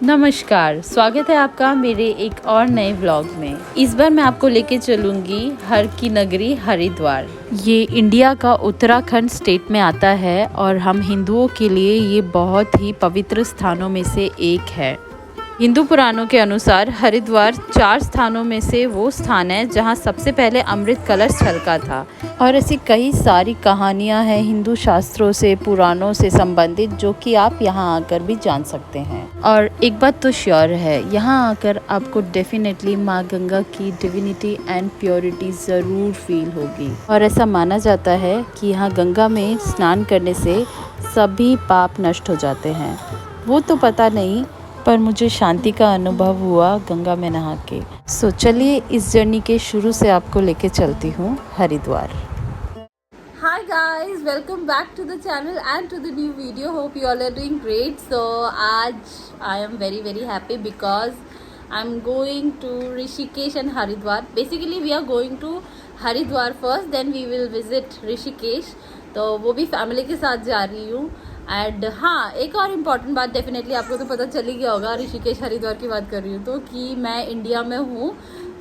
नमस्कार, स्वागत है आपका मेरे एक और नए व्लॉग में। इस बार मैं आपको लेके चलूँगी हर की नगरी हरिद्वार। ये इंडिया का उत्तराखंड स्टेट में आता है और हम हिंदुओं के लिए ये बहुत ही पवित्र स्थानों में से एक है। हिंदू पुराणों के अनुसार हरिद्वार 4 स्थानों में से वो स्थान है जहाँ सबसे पहले अमृत कलश छलका था। और ऐसी कई सारी कहानियाँ हैं हिंदू शास्त्रों से, पुराणों से संबंधित, जो कि आप यहाँ आकर भी जान सकते हैं। और एक बात तो श्योर है, यहाँ आकर आपको डेफिनेटली माँ गंगा की डिविनिटी एंड प्योरिटी ज़रूर फील होगी। और ऐसा माना जाता है कि यहाँ गंगा में स्नान करने से सभी पाप नष्ट हो जाते हैं। वो तो पता नहीं, पर मुझे शांति का अनुभव हुआ गंगा में नहा के। सो चलिए इस जर्नी के शुरू से आपको लेके चलती हूँ Haridwar. Hi guys, welcome back to the channel and to the new video. Hope you all are doing great. So आज I am very happy because I'm going to Rishikesh and Haridwar. Basically we are going to Haridwar first, then we will visit Rishikesh. तो वो भी family के साथ जा रही हूँ। And हाँ, एक और इम्पॉर्टेंट बात, डेफिनेटली आपको तो पता चल ही गया होगा, ऋषिकेश हरिद्वार की बात कर रही हूँ तो, कि मैं इंडिया में हूँ।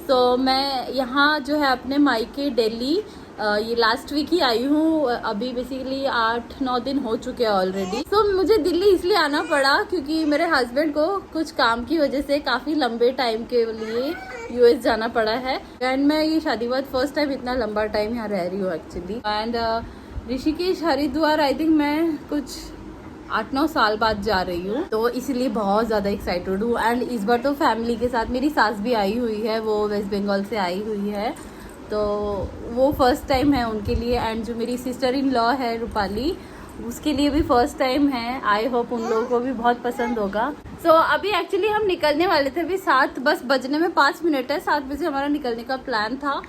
तो मैं यहाँ जो है अपने मायके दिल्ली ये लास्ट वीक ही आई हूँ। अभी बेसिकली 8-9 दिन हो चुके हैं ऑलरेडी। तो मुझे दिल्ली इसलिए आना पड़ा क्योंकि मेरे हस्बैंड को कुछ काम की वजह से काफ़ी लंबे टाइम के लिए यूएस जाना पड़ा है। एंड मैं ये शादी बाद फर्स्ट टाइम इतना लंबा टाइम यहाँ रह रही हूँ actually. And Rishikesh Haridwar I think मैं कुछ 8-9 साल बाद जा रही हूँ, तो इसलिए बहुत ज़्यादा एक्साइटेड हूँ। एंड इस बार तो फैमिली के साथ, मेरी सास भी आई हुई है, वो वेस्ट बंगाल से आई हुई है, तो वो फर्स्ट टाइम है उनके लिए। एंड जो मेरी सिस्टर इन लॉ है रूपाली, उसके लिए भी फर्स्ट टाइम है। आई होप उन लोगों को भी बहुत पसंद होगा। सो अभी एक्चुअली हम निकलने वाले थे, अभी 7 बस बजने में 5 मिनट है। 7 बजे हमारा निकलने का प्लान था,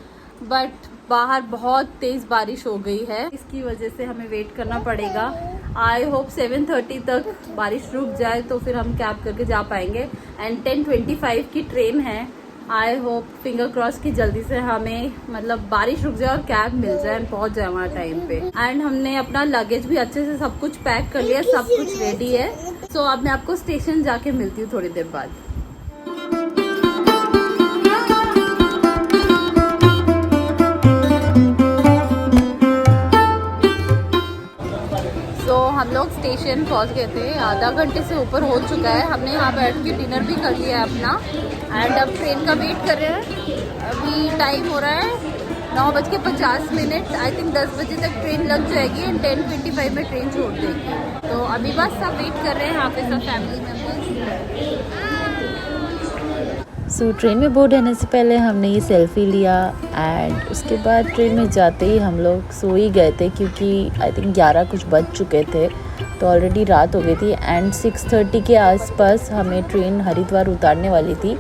बट बाहर बहुत तेज़ बारिश हो गई है, इसकी वजह से हमें वेट करना पड़ेगा। आई होप 7:30 तक बारिश रुक जाए तो फिर हम कैब करके जा पाएंगे। एंड 10:25 की ट्रेन है। आई होप, फिंगर क्रॉस की जल्दी से हमें मतलब बारिश रुक जाए और कैब मिल जाए एंड पहुंच जाए हमारा टाइम पे। एंड हमने अपना लगेज भी अच्छे से सब कुछ पैक कर लिया, सब कुछ रेडी है। सो अब मैं आपको स्टेशन जाके मिलती हूँ थोड़ी देर बाद। हम लोग स्टेशन पहुंच गए थे, आधा घंटे से ऊपर हो चुका है। हमने यहाँ बैठ के डिनर भी कर लिया है अपना। एंड अब ट्रेन का वेट कर रहे हैं। अभी टाइम हो रहा है 9:50। आई थिंक 10 बजे तक ट्रेन लग जाएगी एंड 10:25 में ट्रेन छोड़ देगी। तो अभी बस सब वेट कर रहे हैं यहाँ पे, सब फैमिली मेम्बर्स। सो ट्रेन में बोर्ड होने से पहले हमने ये सेल्फ़ी लिया एंड उसके बाद ट्रेन में जाते ही हम लोग सो ही गए थे, क्योंकि आई थिंक 11 कुछ बज चुके थे, तो ऑलरेडी रात हो गई थी। एंड 6:30 के आसपास हमें ट्रेन हरिद्वार उतारने वाली थी,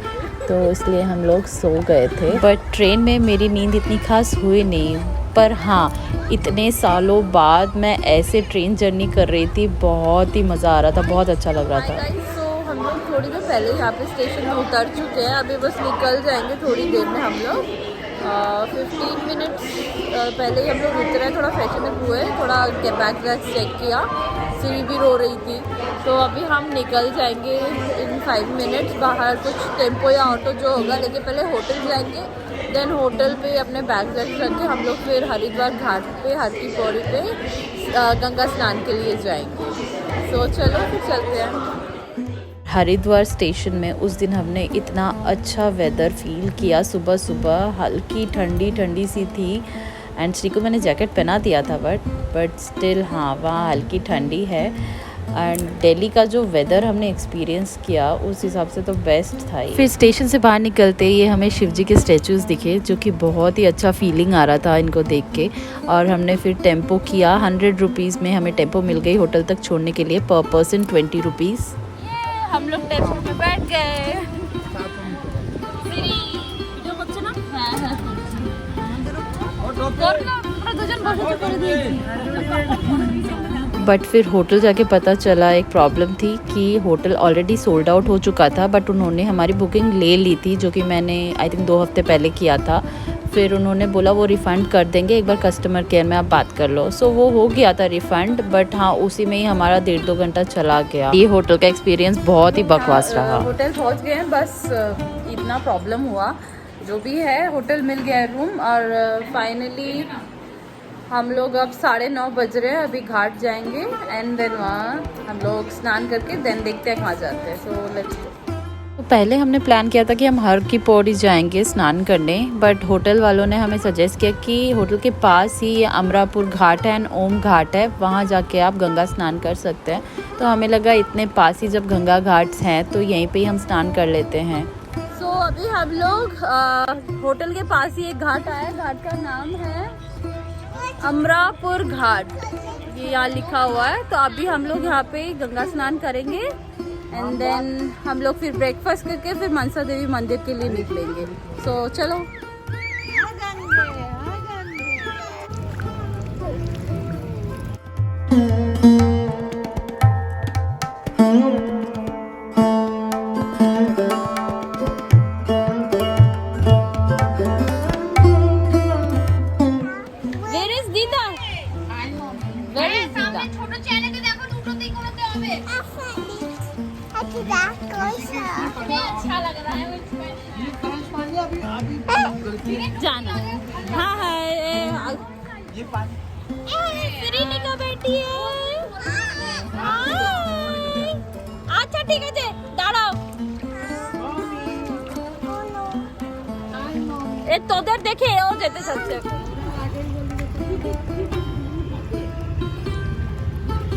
तो इसलिए हम लोग सो गए थे। बट ट्रेन में मेरी नींद इतनी खास हुई नहीं, पर हाँ, इतने सालों बाद मैं ऐसे ट्रेन जर्नी कर रही थी, बहुत ही मज़ा आ रहा था, बहुत अच्छा लग रहा था। हम लोग थोड़ी देर पहले यहाँ पे स्टेशन में उतर चुके हैं, अभी बस निकल जाएंगे थोड़ी देर में। हम लोग 15 मिनट्स पहले ही हम लोग उतरे हैं, थोड़ा फ्रेशन अप हुए, थोड़ा बैग चेक किया, सीढ़ी भी रो रही थी। तो अभी हम निकल जाएंगे इन 5 मिनट्स। बाहर कुछ टेम्पो या ऑटो जो होगा लेके पहले होटल जाएंगे, देन होटल पे अपने बैग रख के हम लोग फिर हरिद्वार घाट पे, हर की पौड़ी पे गंगा स्नान के लिए जाएंगे। तो चलो फिर चलते हैं। हरिद्वार स्टेशन में उस दिन हमने इतना अच्छा वेदर फील किया। सुबह सुबह हल्की ठंडी सी थी एंड श्री को मैंने जैकेट पहना दिया था, बट स्टिल हाँ, वहाँ हल्की ठंडी है। एंड दिल्ली का जो वेदर हमने एक्सपीरियंस किया उस हिसाब से तो बेस्ट था ही। फिर स्टेशन से बाहर निकलते ही हमें शिव जी के स्टैचूज़ दिखे, जो कि बहुत ही अच्छा फीलिंग आ रहा था इनको देख के। और हमने फिर टेम्पो किया, 100 रुपीज़ में हमें टेम्पो मिल गई होटल तक छोड़ने के लिए, पर पर्सन 20 रुपीज़। हम लोग टेम्पो पे बैठ गए। बट फिर होटल जाके पता चला एक प्रॉब्लम थी कि होटल ऑलरेडी सोल्ड आउट हो चुका था, बट उन्होंने हमारी बुकिंग ले ली थी, जो कि मैंने आई थिंक 2 हफ्ते पहले किया था। फिर उन्होंने बोला वो रिफ़ंड कर देंगे, एक बार कस्टमर केयर में आप बात कर लो। सो वो हो गया था रिफ़ंड, बट हाँ उसी में ही हमारा 1.5-2 घंटा चला गया। ये होटल का एक्सपीरियंस बहुत ही बकवास रहा। होटल पहुंच गए हैं, बस इतना प्रॉब्लम हुआ, जो भी है होटल मिल गया है रूम। और फाइनली हम लोग अब 9:30 बज रहे हैं, अभी घाट जाएंगे एंड देन वहाँ हम लोग स्नान करके देन देखते हैं कहाँ जाते हैं। So let's go. तो पहले हमने प्लान किया था कि हम हर की पौड़ी जाएंगे स्नान करने, बट होटल वालों ने हमें सजेस्ट किया कि होटल के पास ही अमरापुर घाट है एंड ओम घाट है, वहाँ जाके आप गंगा स्नान कर सकते हैं। तो हमें लगा इतने पास ही जब गंगा घाट्स हैं तो यहीं पे ही हम स्नान कर लेते हैं। सो अभी हम लोग होटल के पास ही एक घाट आया, घाट का नाम है अमरापुर घाट, ये यहाँ लिखा हुआ है। तो अभी हम लोग यहाँ पे गंगा स्नान करेंगे एंड देन हम लोग फिर ब्रेकफास्ट करके फिर मनसा देवी मंदिर के लिए निकलेंगे। सो चलो। Where is Dida? Where is Dida? जाना। हाँ है श्रीनी का बेटी है। अच्छा ठीक है दाঁড়াও। এ তোদের দেখে ও যেতে চাচ্ছে।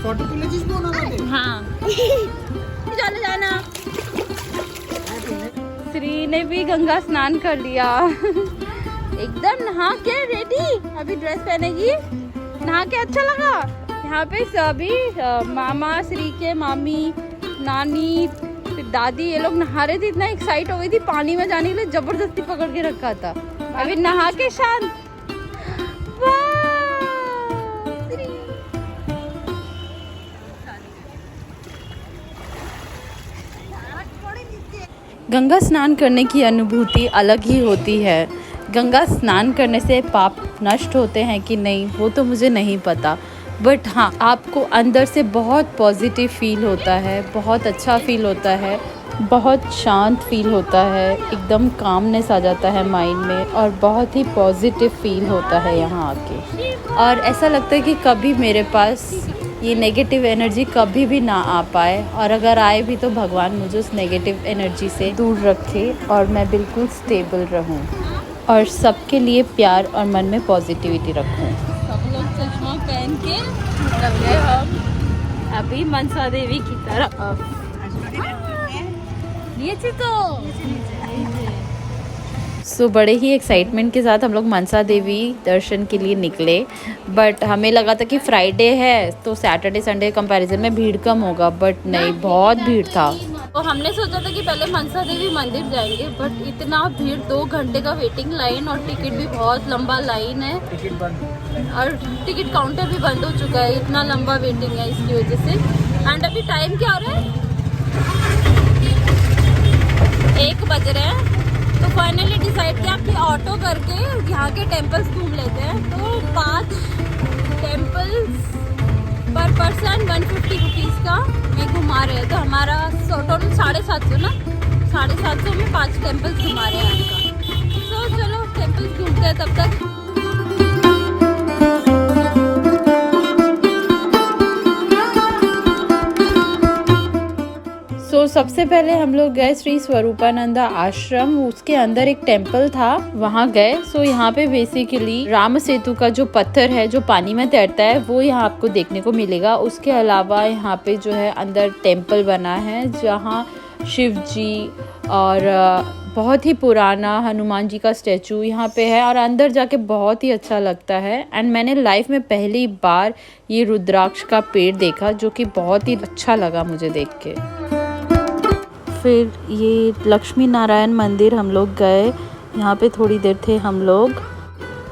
फोटो তুলেছিস বোন আমাদের? हाँ चलो जाना। श्री ने भी गंगा स्नान कर लिया एकदम नहा के रेडी, अभी ड्रेस पहनेगी। नहा के अच्छा लगा। यहाँ पे सभी मामा, श्री के मामी, नानी, फिर दादी, ये लोग नहा रहे थे। इतना एक्साइट हो गई थी पानी में जाने के लिए, जबरदस्ती पकड़ के रखा था। अभी नहा के शांत। गंगा स्नान करने की अनुभूति अलग ही होती है। गंगा स्नान करने से पाप नष्ट होते हैं कि नहीं वो तो मुझे नहीं पता, बट हाँ आपको अंदर से बहुत पॉजिटिव फील होता है, बहुत अच्छा फील होता है, बहुत शांत फील होता है, एकदम कामनेस आ जाता है माइंड में और बहुत ही पॉजिटिव फील होता है यहाँ आके। और ऐसा लगता है कि कभी मेरे पास ये नेगेटिव एनर्जी कभी भी ना आ पाए, और अगर आए भी तो भगवान मुझे उस नेगेटिव एनर्जी से दूर रखे और मैं बिल्कुल स्टेबल रहूं और सबके लिए प्यार और मन में पॉजिटिविटी रखूं। सब लोग चश्मा पहन के निकल गए हम अभी मनसा देवी की तरफ। ये तो सो बड़े ही एक्साइटमेंट के साथ हम लोग मनसा देवी दर्शन के लिए निकले, बट हमें लगा था कि फ्राइडे है तो सैटरडे संडे कंपैरिजन में भीड़ कम होगा, बट नहीं बहुत भीड़ था। तो हमने सोचा था कि पहले मनसा देवी मंदिर जाएंगे, बट इतना भीड़, 2 घंटे का वेटिंग लाइन और टिकट भी बहुत लंबा लाइन है और टिकट काउंटर भी बंद हो चुका है, इतना लंबा वेटिंग है इसकी वजह से। एंड अभी टाइम क्या हो रहा है, 1 बज रहे हैं। तो फाइनली डिसाइड किया कि ऑटो करके यहाँ के टेम्पल्स घूम लेते हैं। तो 5 टेम्पल्स पर पर्सन 150 रुपीज़ का मैं घुमा रहे हैं। तो हमारा टोटल 750 ना, 750 में 5 टेम्पल्स घुमा रहे हैं आपका। तो चलो टेम्पल्स घूमते हैं तब तक। तो सबसे पहले हम लोग गए श्री स्वरूपानंदा आश्रम, उसके अंदर एक टेम्पल था, वहाँ गए। सो यहाँ पे बेसिकली राम सेतु का जो पत्थर है जो पानी में तैरता है वो यहाँ आपको देखने को मिलेगा। उसके अलावा यहाँ पे जो है अंदर टेम्पल बना है जहाँ शिव जी और बहुत ही पुराना हनुमान जी का स्टैचू यहाँ पे है और अंदर जाके बहुत ही अच्छा लगता है। एंड मैंने लाइफ में पहली बार ये रुद्राक्ष का पेड़ देखा जो कि बहुत ही अच्छा लगा मुझे देख के। फिर ये लक्ष्मी नारायण मंदिर हम लोग गए, यहाँ पे थोड़ी देर थे हम लोग।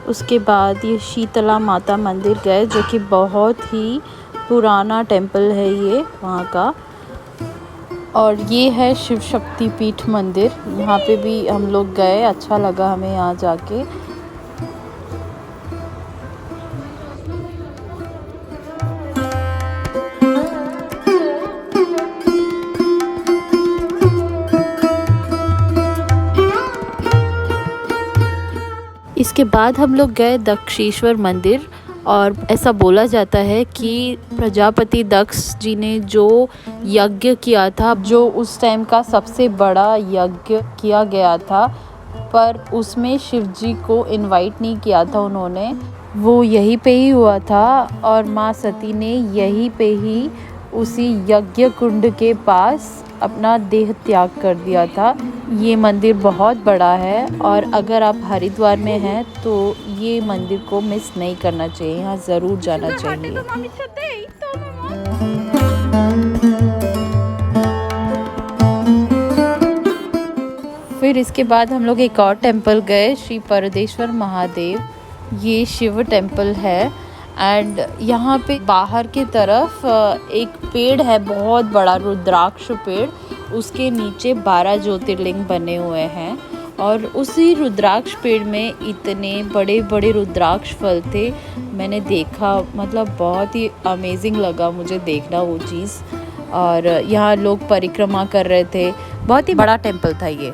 उसके बाद ये शीतला माता मंदिर गए जो कि बहुत ही पुराना टेम्पल है ये वहाँ का। और ये है शिव शक्ति पीठ मंदिर, यहाँ पे भी हम लोग गए, अच्छा लगा हमें यहाँ जाके। इसके बाद हम लोग गए दक्षेश्वर मंदिर, और ऐसा बोला जाता है कि प्रजापति दक्ष जी ने जो यज्ञ किया था, जो उस टाइम का सबसे बड़ा यज्ञ किया गया था, पर उसमें शिव जी को इनवाइट नहीं किया था उन्होंने, वो यहीं पे ही हुआ था। और माँ सती ने यहीं पे ही उसी यज्ञ कुंड के पास अपना देह त्याग कर दिया था। ये मंदिर बहुत बड़ा है, और अगर आप हरिद्वार में हैं तो ये मंदिर को मिस नहीं करना चाहिए, यहाँ ज़रूर जाना चाहिए। फिर इसके बाद हम लोग एक और टेम्पल गए, श्री परदेश्वर महादेव। ये शिव टेम्पल है, एंड यहाँ पे बाहर की तरफ एक पेड़ है, बहुत बड़ा रुद्राक्ष पेड़, उसके नीचे 12 ज्योतिर्लिंग बने हुए हैं। और उसी रुद्राक्ष पेड़ में इतने बड़े बड़े रुद्राक्ष फल थे, मैंने देखा, मतलब बहुत ही अमेजिंग लगा मुझे देखना वो चीज़। और यहाँ लोग परिक्रमा कर रहे थे, बहुत ही बड़ा टेम्पल था ये।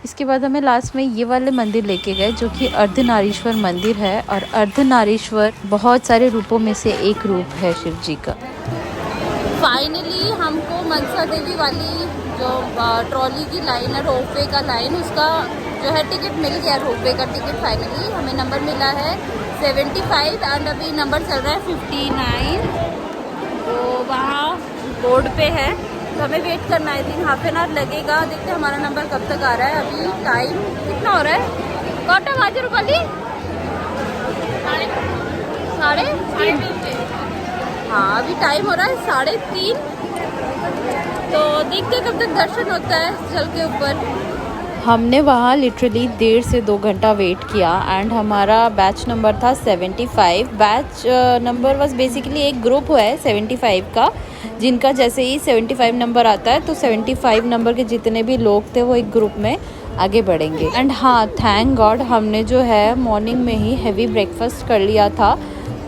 इसके बाद हमें लास्ट में ये वाले मंदिर लेके गए, जो कि अर्धनारीश्वर मंदिर है। और अर्धनारीश्वर बहुत सारे रूपों में से एक रूप है शिव जी का। फाइनली हमको मनसा देवी वाली जो ट्रॉली की लाइन है, रोपवे का लाइन, उसका जो है टिकट मिल गया। रोपवे का टिकट फाइनली हमें नंबर मिला है 75, एंड अभी नंबर चल रहा है 59। तो वहाँ बोर्ड पे है, तो हमें वेट करना है, 3 हाफ एन आवर लगेगा। देखते हैं हमारा नंबर कब तक आ रहा है। अभी टाइम कितना हो रहा है? कौटा बाजू रुपाली 3:30। हाँ, अभी टाइम हो रहा है 3:30। तो देखते हैं कब तक दर्शन होता है जल के ऊपर। हमने वहाँ लिटरली 1.5 से 2 घंटा वेट किया, एंड हमारा बैच नंबर था 75। बैच नंबर वाज बेसिकली एक ग्रुप हुआ है 75 का, जिनका जैसे ही 75 नंबर आता है तो 75 नंबर के जितने भी लोग थे वो एक ग्रुप में आगे बढ़ेंगे। एंड हाँ, थैंक गॉड हमने जो है मॉर्निंग में ही हैवी ब्रेकफास्ट कर लिया था,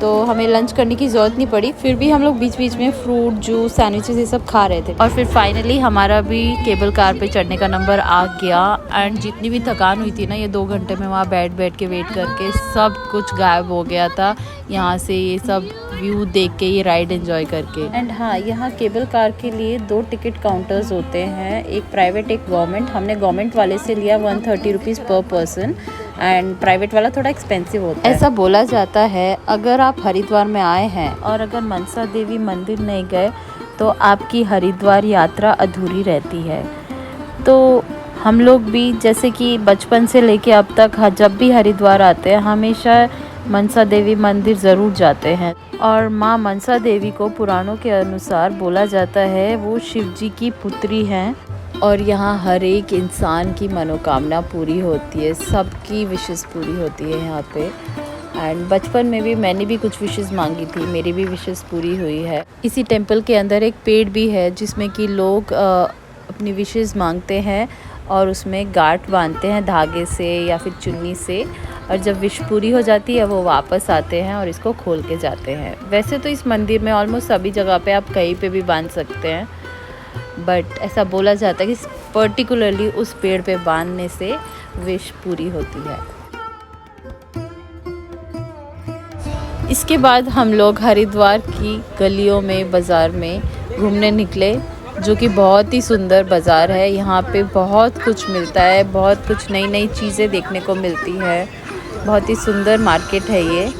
तो हमें लंच करने की ज़रूरत नहीं पड़ी। फिर भी हम लोग बीच बीच में फ्रूट, जूस, सैंडविचेस ये सब खा रहे थे। और फिर फाइनली हमारा भी केबल कार पे चढ़ने का नंबर आ गया। एंड जितनी भी थकान हुई थी ना, ये 2 घंटे में वहाँ बैठ के वेट करके सब कुछ गायब हो गया था। यहाँ से ये सब व्यू देख के, ये राइड एंजॉय करके। एंड हाँ, यहाँ केबल कार के लिए 2 टिकट काउंटर्स होते हैं, एक प्राइवेट एक गवर्नमेंट। हमने गवर्नमेंट वाले से लिया 130 रुपीज़ पर पर्सन, एंड प्राइवेट वाला थोड़ा एक्सपेंसिव होता है। ऐसा बोला जाता है अगर आप हरिद्वार में आए हैं और अगर मनसा देवी मंदिर नहीं गए तो आपकी हरिद्वार यात्रा अधूरी रहती है। तो हम लोग भी जैसे कि बचपन से लेके अब तक जब भी हरिद्वार आते हैं हमेशा मनसा देवी मंदिर ज़रूर जाते हैं। और माँ मनसा देवी को पुराणों के अनुसार बोला जाता है वो शिव जी की पुत्री हैं, और यहाँ हर एक इंसान की मनोकामना पूरी होती है, सबकी विशेस पूरी होती है यहाँ पे। एंड बचपन में भी मैंने भी कुछ विशेस मांगी थी, मेरी भी विशेस पूरी हुई है। इसी टेम्पल के अंदर एक पेड़ भी है जिसमें कि लोग अपनी विशेस मांगते हैं और उसमें गांठ बांधते हैं धागे से या फिर चुन्नी से, और जब विश पूरी हो जाती है वो वापस आते हैं और इसको खोल के जाते हैं। वैसे तो इस मंदिर में ऑलमोस्ट सभी जगह पे आप कहीं पे भी बांध सकते हैं, बट ऐसा बोला जाता है कि पर्टिकुलरली उस पेड़ पे बांधने से विश पूरी होती है। इसके बाद हम लोग हरिद्वार की गलियों में, बाज़ार में घूमने निकले, जो कि बहुत ही सुंदर बाज़ार है। यहाँ पे बहुत कुछ मिलता है, बहुत कुछ नई नई चीज़ें देखने को मिलती है, बहुत ही सुंदर मार्केट है ये।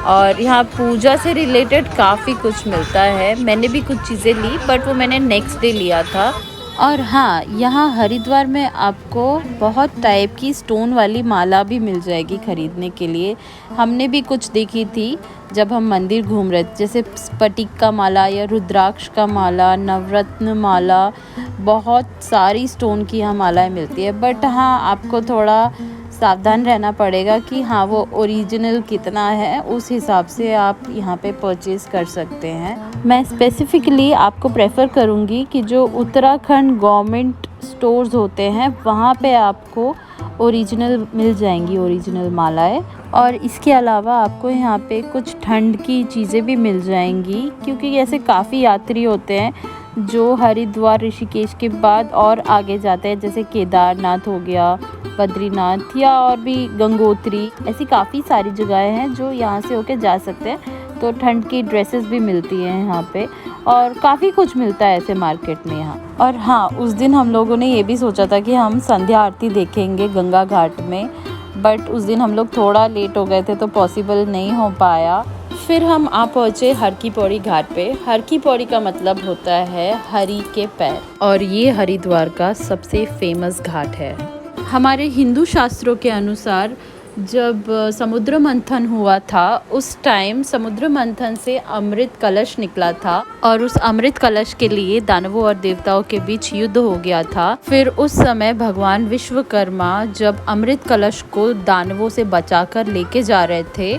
और यहाँ पूजा से रिलेटेड काफ़ी कुछ मिलता है। मैंने भी कुछ चीज़ें ली, बट वो मैंने नेक्स्ट डे लिया था। और हाँ, यहाँ हरिद्वार में आपको बहुत टाइप की स्टोन वाली माला भी मिल जाएगी ख़रीदने के लिए। हमने भी कुछ देखी थी जब हम मंदिर घूम रहे थे, जैसे स्फटिक का माला या रुद्राक्ष का माला, नवरत्न माला, बहुत सारी स्टोन की यहाँ मालाएं मिलती है। बट हाँ, आपको थोड़ा सावधान रहना पड़ेगा कि हाँ वो ओरिजिनल कितना है, उस हिसाब से आप यहाँ पे परचेज़ कर सकते हैं। मैं स्पेसिफ़िकली आपको प्रेफर करूँगी कि जो उत्तराखंड गवर्नमेंट स्टोर्स होते हैं वहाँ पे आपको ओरिजिनल मिल जाएंगी, ओरिजिनल मालाएं। और इसके अलावा आपको यहाँ पे कुछ ठंड की चीज़ें भी मिल जाएंगी, क्योंकि ऐसे काफ़ी यात्री होते हैं जो हरिद्वार ऋषिकेश के बाद और आगे जाते हैं, जैसे केदारनाथ हो गया, बद्रीनाथ या और भी गंगोत्री, ऐसी काफ़ी सारी जगहें हैं जो यहाँ से होके जा सकते हैं। तो ठंड की ड्रेसेस भी मिलती हैं यहाँ पे और काफ़ी कुछ मिलता है ऐसे मार्केट में यहाँ। और हाँ, उस दिन हम लोगों ने ये भी सोचा था कि हम संध्या आरती देखेंगे गंगा घाट में, बट उस दिन हम लोग थोड़ा लेट हो गए थे तो पॉसिबल नहीं हो पाया। फिर हम आ पहुँचे हर की पौड़ी घाट पे। हर की पौड़ी का मतलब होता है हरि के पैर, और ये हरिद्वार का सबसे फेमस घाट है। हमारे हिंदू शास्त्रों के अनुसार जब समुद्र मंथन हुआ था, उस टाइम समुद्र मंथन से अमृत कलश निकला था और उस अमृत कलश के लिए दानवों और देवताओं के बीच युद्ध हो गया था। फिर उस समय भगवान विश्वकर्मा जब अमृत कलश को दानवों से बचाकर लेके जा रहे थे,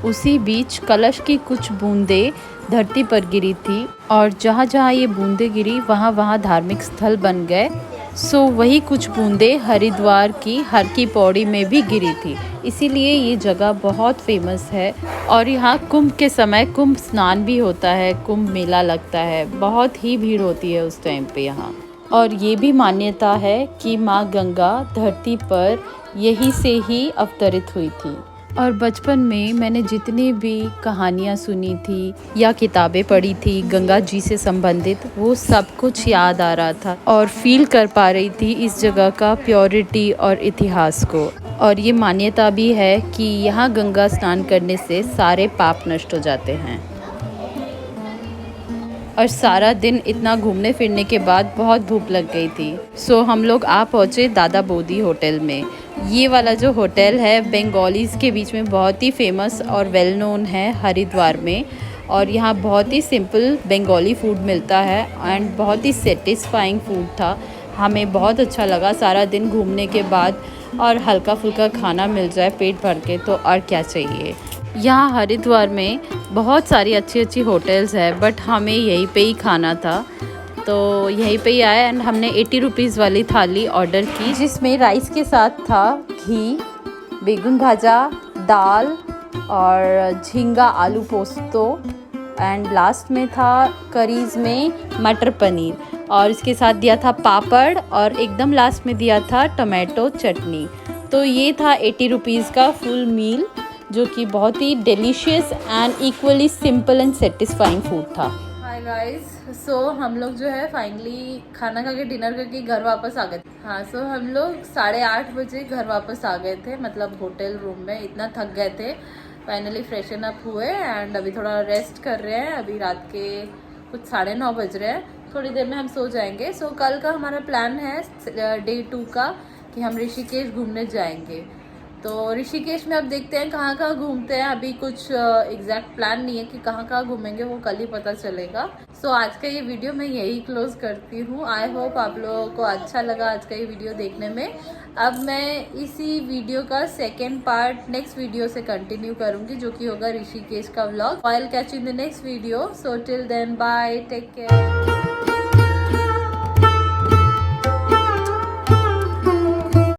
उसी बीच कलश की कुछ बूंदें धरती पर गिरी थी, और जहाँ जहाँ ये बूंदें गिरी वहाँ वहाँ धार्मिक स्थल बन गए। सो वही कुछ बूंदें हरिद्वार की हर की पौड़ी में भी गिरी थी, इसीलिए ये जगह बहुत फेमस है। और यहाँ कुंभ के समय कुंभ स्नान भी होता है, कुंभ मेला लगता है, बहुत ही भीड़ होती है उस टाइम पे यहाँ। और ये भी मान्यता है कि माँ गंगा धरती पर यहीं से ही अवतरित हुई थी। और बचपन में मैंने जितनी भी कहानियाँ सुनी थी या किताबें पढ़ी थी गंगा जी से संबंधित, वो सब कुछ याद आ रहा था और फील कर पा रही थी इस जगह का प्योरिटी और इतिहास को। और ये मान्यता भी है कि यहाँ गंगा स्नान करने से सारे पाप नष्ट हो जाते हैं। और सारा दिन इतना घूमने फिरने के बाद बहुत भूख लग गई थी, सो हम लोग आ पहुँचे दादा बोदी होटल में। ये वाला जो होटल है बंगालीज़ के बीच में बहुत ही फेमस और वेल नोन है हरिद्वार में, और यहाँ बहुत ही सिंपल बंगाली फूड मिलता है एंड बहुत ही सेटिस्फाइंग फूड था। हमें बहुत अच्छा लगा सारा दिन घूमने के बाद, और हल्का फुल्का खाना मिल जाए पेट भर के तो और क्या चाहिए। यहाँ हरिद्वार में बहुत सारी अच्छी अच्छी होटल्स है, बट हमें यहीं पे ही खाना था तो यहीं पे ही आया एंड हमने 80 रुपीज़ वाली थाली ऑर्डर की, जिसमें राइस के साथ था घी, बेगुन भाजा, दाल और झींगा आलू पोस्तो, एंड लास्ट में था करीज में मटर पनीर, और इसके साथ दिया था पापड़, और एकदम लास्ट में दिया था टमाटो चटनी। तो ये था 80 रुपीज़ का फुल मील, जो कि बहुत ही delicious and equally simple and satisfying food था। हाय गाइस, सो हम लोग जो है फाइनली खाना खा के डिनर करके घर वापस आ गए। हाँ, सो हम लोग 8:30 बजे घर वापस आ गए थे, मतलब होटल रूम में, इतना थक गए थे। फाइनली फ्रेशन अप हुए एंड अभी थोड़ा रेस्ट कर रहे हैं। अभी रात के कुछ 9:30 बज रहे हैं, थोड़ी देर में हम सो जाएंगे। सो कल का हमारा प्लान है डे 2 का कि हम ऋषिकेश घूमने जाएंगे। तो ऋषिकेश में अब देखते हैं कहाँ कहाँ घूमते हैं। अभी कुछ एग्जैक्ट प्लान नहीं है कि कहाँ कहाँ घूमेंगे, वो कल ही पता चलेगा। सो आज का ये वीडियो मैं यही क्लोज करती हूँ। आई होप आप लोगों को अच्छा लगा आज का ये वीडियो देखने में। अब मैं इसी वीडियो का सेकेंड पार्ट नेक्स्ट वीडियो से कंटिन्यू करूँगी, जो कि होगा ऋषिकेश का vlog. I will catch you in the next video. So till then bye, take care.